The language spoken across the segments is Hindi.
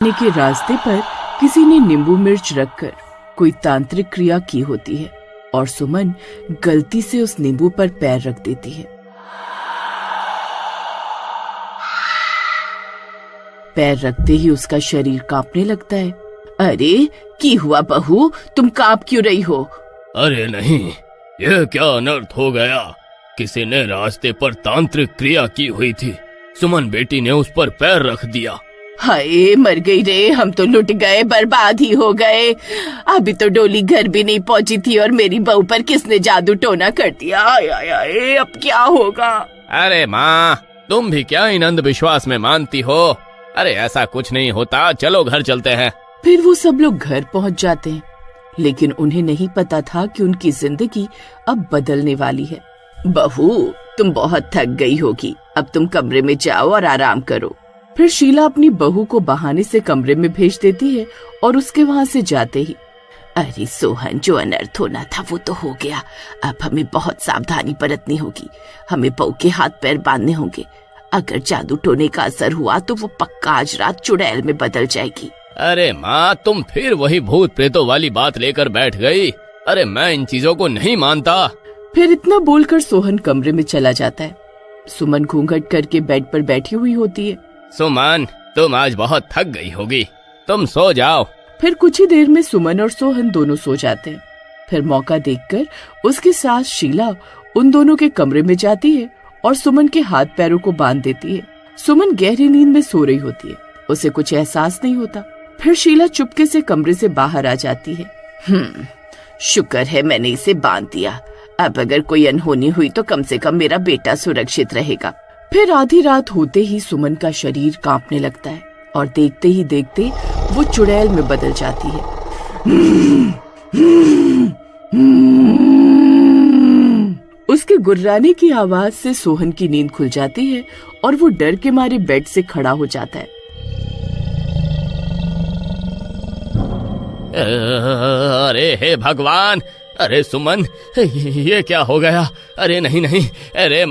के रास्ते पर किसी ने नींबू मिर्च रखकर कोई तांत्रिक क्रिया की होती है और सुमन गलती से उस नींबू पर पैर रख देती है। पैर रखते ही उसका शरीर कांपने लगता है। अरे की हुआ बहू, तुम कांप क्यों रही हो? अरे नहीं, यह क्या अनर्थ हो गया। किसी ने रास्ते पर तांत्रिक क्रिया की हुई थी। सुमन बेटी ने उस पर पैर रख दिया। हाय मर गई रे, हम तो लुट गए, बर्बाद ही हो गए। अभी तो डोली घर भी नहीं पहुंची थी और मेरी बहू पर किसने जादू टोना कर दिया। आय, अब क्या होगा? अरे माँ, तुम भी क्या इन अंधविश्वास में मानती हो? अरे ऐसा कुछ नहीं होता, चलो घर चलते हैं। फिर वो सब लोग घर पहुंच जाते हैं, लेकिन उन्हें नहीं पता था कि उनकी जिंदगी अब बदलने वाली है। बहू, तुम बहुत थक गई होगी, अब तुम कमरे में जाओ और आराम करो। फिर शीला अपनी बहू को बहाने से कमरे में भेज देती है और उसके वहाँ से जाते ही, अरे सोहन, जो अनर्थ होना था वो तो हो गया। अब हमें बहुत सावधानी बरतनी होगी। हमें बहू के हाथ पैर बांधने होंगे। अगर जादू टोने का असर हुआ तो वो पक्का आज रात चुड़ैल में बदल जाएगी। अरे माँ, तुम फिर वही भूत प्रेतों वाली बात लेकर बैठ गई। अरे मैं इन चीजों को नहीं मानता। फिर इतना बोलकर सोहन कमरे में चला जाता है। सुमन घूंघट करके बेड पर बैठी हुई होती है। सुमन, तुम आज बहुत थक गई होगी, तुम सो जाओ। फिर कुछ ही देर में सुमन और सोहन दोनों सो जाते हैं। फिर मौका देखकर उसकी सास शीला उन दोनों के कमरे में जाती है और सुमन के हाथ पैरों को बांध देती है। सुमन गहरी नींद में सो रही होती है, उसे कुछ एहसास नहीं होता। फिर शीला चुपके से कमरे से बाहर आ जाती है। शुक्र है मैंने इसे बांध दिया। अब अगर कोई अनहोनी हुई तो कम से कम मेरा बेटा सुरक्षित रहेगा। फिर आधी रात होते ही सुमन का शरीर कांपने लगता है और देखते ही देखते वो चुड़ैल में बदल जाती है। उसके गुर्राने की आवाज से सोहन की नींद खुल जाती है और वो डर के मारे बेड से खड़ा हो जाता है। अरे हे भगवान, अरे सुमन, ये क्या हो गया? अरे नहीं नहीं, अरे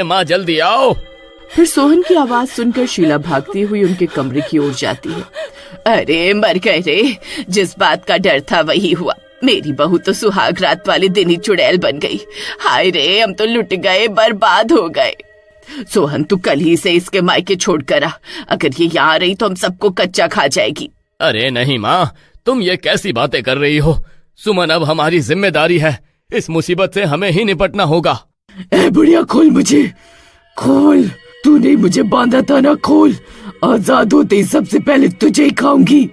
माँ जल्दी आओ। फिर सोहन की आवाज सुनकर शीला भागती हुई उनके कमरे की ओर जाती है। अरे मर गए रे, जिस बात का डर था वही हुआ। मेरी बहू तो सुहाग रात वाले दिन ही चुड़ैल बन गई। हाय रे, हम तो लुट गए, बर्बाद हो गए। सोहन, तू कल ही से इसके मायके छोड़ कर आ। अगर ये यहाँ रही तो हम सबको कच्चा खा जाएगी। अरे नहीं माँ, तुम ये कैसी बातें कर रही हो? सुमन अब हमारी जिम्मेदारी है। इस मुसीबत से हमें ही निपटना होगा। ए बुढ़िया, खोल मुझे, खोल। तूने मुझे बांधा था ना, खोल। आजाद होते ही सबसे पहले तुझे ही खाऊंगी।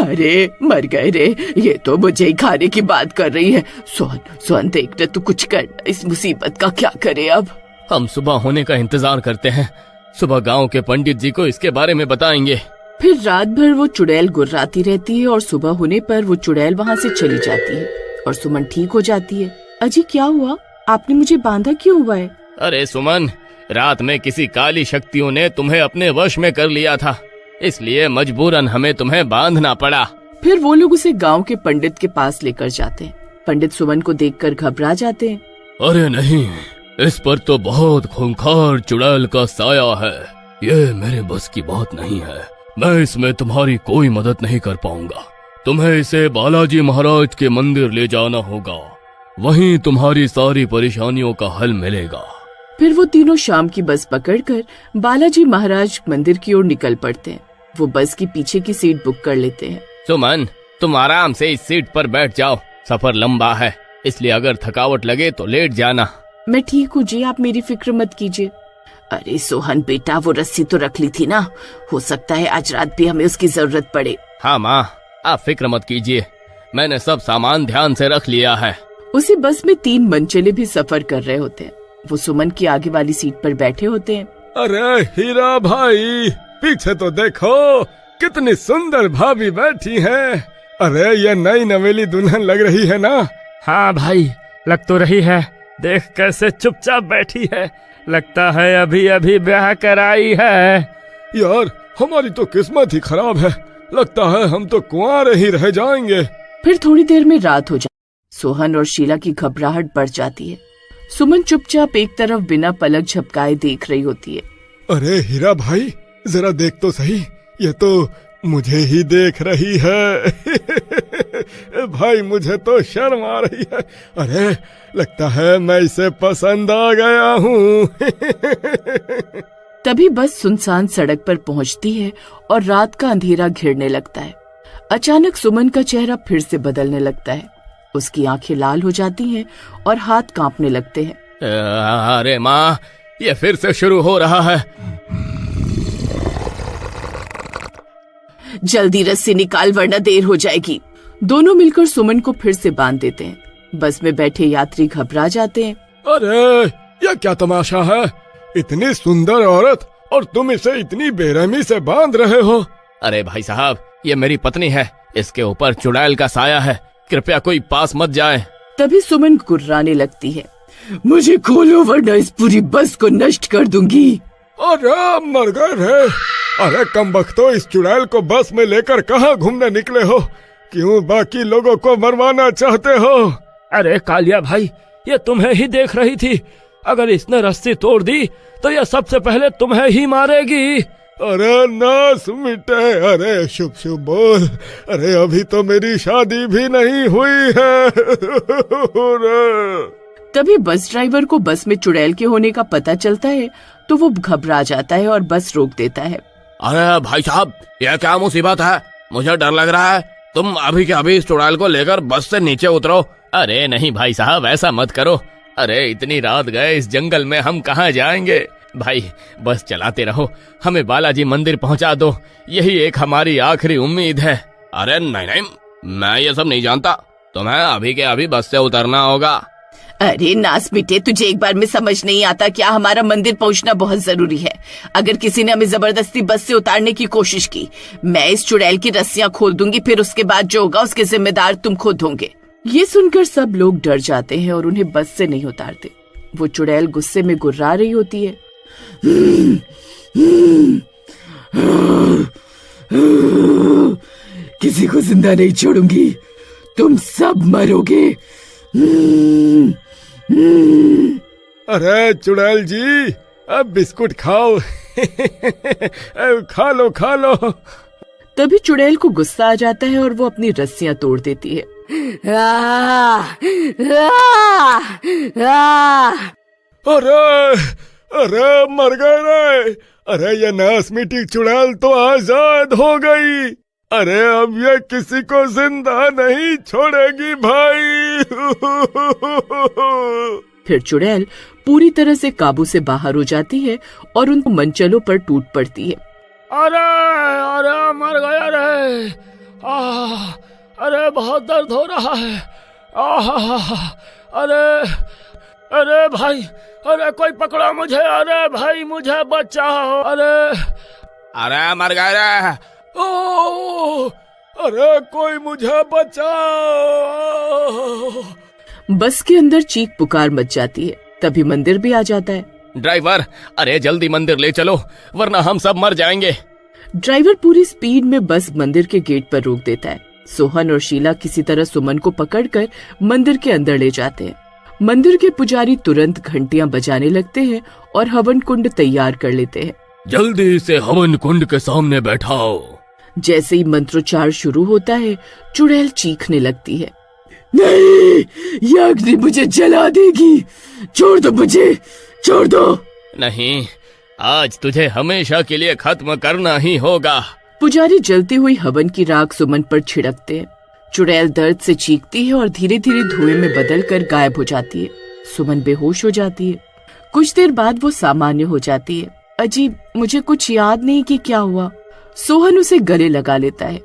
अरे मर गए रे, ये तो मुझे ही खाने की बात कर रही है। सोहन देख रहे, तू कुछ कर, इस मुसीबत का क्या करे अब। हम सुबह होने का इंतजार करते हैं। सुबह गांव के पंडित जी को इसके बारे में बताएंगे। फिर रात भर वो चुड़ैल गुर्राती रहती है और सुबह होने पर वो चुड़ैल वहाँ से चली जाती है और सुमन ठीक हो जाती है। अजी क्या हुआ? आपने मुझे बांधा क्यों हुआ है? अरे सुमन, रात में किसी काली शक्तियों ने तुम्हें अपने वश में कर लिया था, इसलिए मजबूरन हमें तुम्हें बांधना पड़ा। फिर वो लोग उसे गांव के पंडित के पास लेकर जाते हैं। पंडित सुमन को देखकर घबरा जाते हैं। अरे नहीं, इस पर तो बहुत खूंखार चुड़ैल का साया है। ये मेरे बस की बात नहीं है। मैं इसमें तुम्हारी कोई मदद नहीं कर पाऊंगा। तुम्हें इसे बालाजी महाराज के मंदिर ले जाना होगा, वहीं तुम्हारी सारी परेशानियों का हल मिलेगा। फिर वो तीनों शाम की बस पकड़कर बालाजी महाराज मंदिर की ओर निकल पड़ते हैं। वो बस की पीछे की सीट बुक कर लेते हैं। सुमन, तुम आराम से इस सीट पर बैठ जाओ। सफर लंबा है, इसलिए अगर थकावट लगे तो लेट जाना। मैं ठीक हूँ जी, आप मेरी फिक्र मत कीजिए। अरे सोहन बेटा, वो रस्सी तो रख ली थी ना, हो सकता है आज रात भी हमें उसकी जरूरत पड़े। हाँ माँ, आप फिक्र मत कीजिए, मैंने सब सामान ध्यान से रख लिया है। उसी बस में 3 मनचले भी सफर कर रहे होते हैं। वो सुमन की आगे वाली सीट पर बैठे होते हैं। अरे हीरा भाई, पीछे तो देखो, कितनी सुंदर भाभी बैठी है। अरे ये नई नवेली दुल्हन लग रही है ना? हाँ भाई, लग तो रही है। देख कैसे चुपचाप बैठी है, लगता है अभी अभी ब्याह कराई है। यार, हमारी तो किस्मत ही खराब है। लगता है हम तो कुंवारे ही रह जाएंगे। फिर थोड़ी देर में रात हो जाती। सोहन और शीला की घबराहट बढ़ जाती है। सुमन चुपचाप एक तरफ बिना पलक झपकाए देख रही होती है। अरे हीरा भाई, जरा देख तो सही, ये तो मुझे ही देख रही है। भाई मुझे तो शर्म आ रही है। अरे लगता है मैं इसे पसंद आ गया हूँ। तभी बस सुनसान सड़क पर पहुंचती है और रात का अंधेरा घिरने लगता है। अचानक सुमन का चेहरा फिर से बदलने लगता है। उसकी आंखें लाल हो जाती हैं और हाथ कांपने लगते हैं। अरे माँ, ये फिर से शुरू हो रहा है। जल्दी रस्सी निकाल वरना देर हो जाएगी। दोनों मिलकर सुमन को फिर से बांध देते हैं। बस में बैठे यात्री घबरा जाते हैं। अरे ये क्या तमाशा है? इतनी सुंदर औरत और तुम इसे इतनी बेरहमी से बांध रहे हो। अरे भाई साहब, ये मेरी पत्नी है। इसके ऊपर चुड़ैल का साया है। कृपया कोई पास मत जाए। तभी सुमन गुर्राने लगती है। मुझे खोलो वरना इस पूरी बस को नष्ट कर दूंगी। अरे मर गए रे। अरे कमबख्तो, इस चुड़ैल को बस में लेकर कहाँ घूमने निकले हो? क्यों बाकी लोगों को मरवाना चाहते हो? अरे कालिया भाई, ये तुम्हें ही देख रही थी। अगर इसने रस्सी तोड़ दी तो ये सबसे पहले तुम्हें ही मारेगी। अरे नास मिटे। अरे शुभ शुभ बोल। अरे अभी तो मेरी शादी भी नहीं हुई है। तभी बस ड्राइवर को बस में चुड़ैल के होने का पता चलता है तो वो घबरा जाता है और बस रोक देता है। अरे भाई साहब, यह क्या मुसीबत है? मुझे डर लग रहा है। तुम अभी के अभी इस चुड़ैल को लेकर बस से नीचे उतरो। अरे नहीं भाई साहब, ऐसा मत करो। अरे इतनी रात गए इस जंगल में, हम कहाँ जाएंगे? भाई बस चलाते रहो, हमें बालाजी मंदिर पहुँचा दो। यही एक हमारी आखिरी उम्मीद है। अरे नहीं नहीं, मैं ये सब नहीं जानता। तुम्हें अभी के अभी बस से उतरना होगा। अरे नास बेटे, तुझे एक बार में समझ नहीं आता क्या? हमारा मंदिर पहुंचना बहुत जरूरी है। अगर किसी ने हमें जबरदस्ती बस से उतारने की कोशिश की, मैं इस चुड़ैल की रस्सियां खोल दूंगी। फिर उसके बाद जो होगा उसके जिम्मेदार तुम खुद होंगे। ये सुनकर सब लोग डर जाते हैं और उन्हें बस से नहीं उतारते। वो चुड़ैल गुस्से में गुर्रा रही होती है। किसी को जिंदा नहीं छोड़ूंगी, तुम सब मरोगे। अरे चुड़ैल जी, अब बिस्कुट खाओ। खा लो खा लो। तभी चुड़ैल को गुस्सा आ जाता है और वो अपनी रस्सियां तोड़ देती है। अरे अरे मर गए रे। अरे ये नास मिट्टी चुड़ैल तो आजाद हो गई। अरे अब ये किसी को जिंदा नहीं छोड़ेगी भाई। फिर चुड़ैल पूरी तरह से काबू से बाहर हो जाती है और उन मंचलों पर टूट पड़ती है। अरे अरे मर गया रे। अरे बहुत दर्द हो रहा है। अरे अरे भाई, अरे कोई पकड़ो मुझे। अरे भाई मुझे बचाओ। अरे मर गए रे। ओ, अरे कोई मुझे बचाओ। बस के अंदर चीख पुकार मच जाती है। तभी मंदिर भी आ जाता है। ड्राइवर, अरे जल्दी मंदिर ले चलो वरना हम सब मर जाएंगे। ड्राइवर पूरी स्पीड में बस मंदिर के गेट पर रोक देता है। सोहन और शीला किसी तरह सुमन को पकड़कर मंदिर के अंदर ले जाते हैं। मंदिर के पुजारी तुरंत घंटियां बजाने लगते हैं और हवन कुंड तैयार कर लेते हैं। जल्दी से हवन कुंड के सामने बैठाओ। जैसे ही मंत्रोच्चार शुरू होता है, चुड़ैल चीखने लगती है। नहीं, ये अग्नि मुझे जला देगी। छोड़ दो मुझे, छोड़ दो। नहीं, आज तुझे हमेशा के लिए खत्म करना ही होगा। पुजारी जलती हुई हवन की राख सुमन पर छिड़कते हैं। चुड़ैल दर्द से चीखती है और धीरे धीरे धुएं में बदलकर गायब हो जाती है। सुमन बेहोश हो जाती है। कुछ देर बाद वो सामान्य हो जाती है। अजीब, मुझे कुछ याद नहीं कि क्या हुआ। सोहन उसे गले लगा लेता है।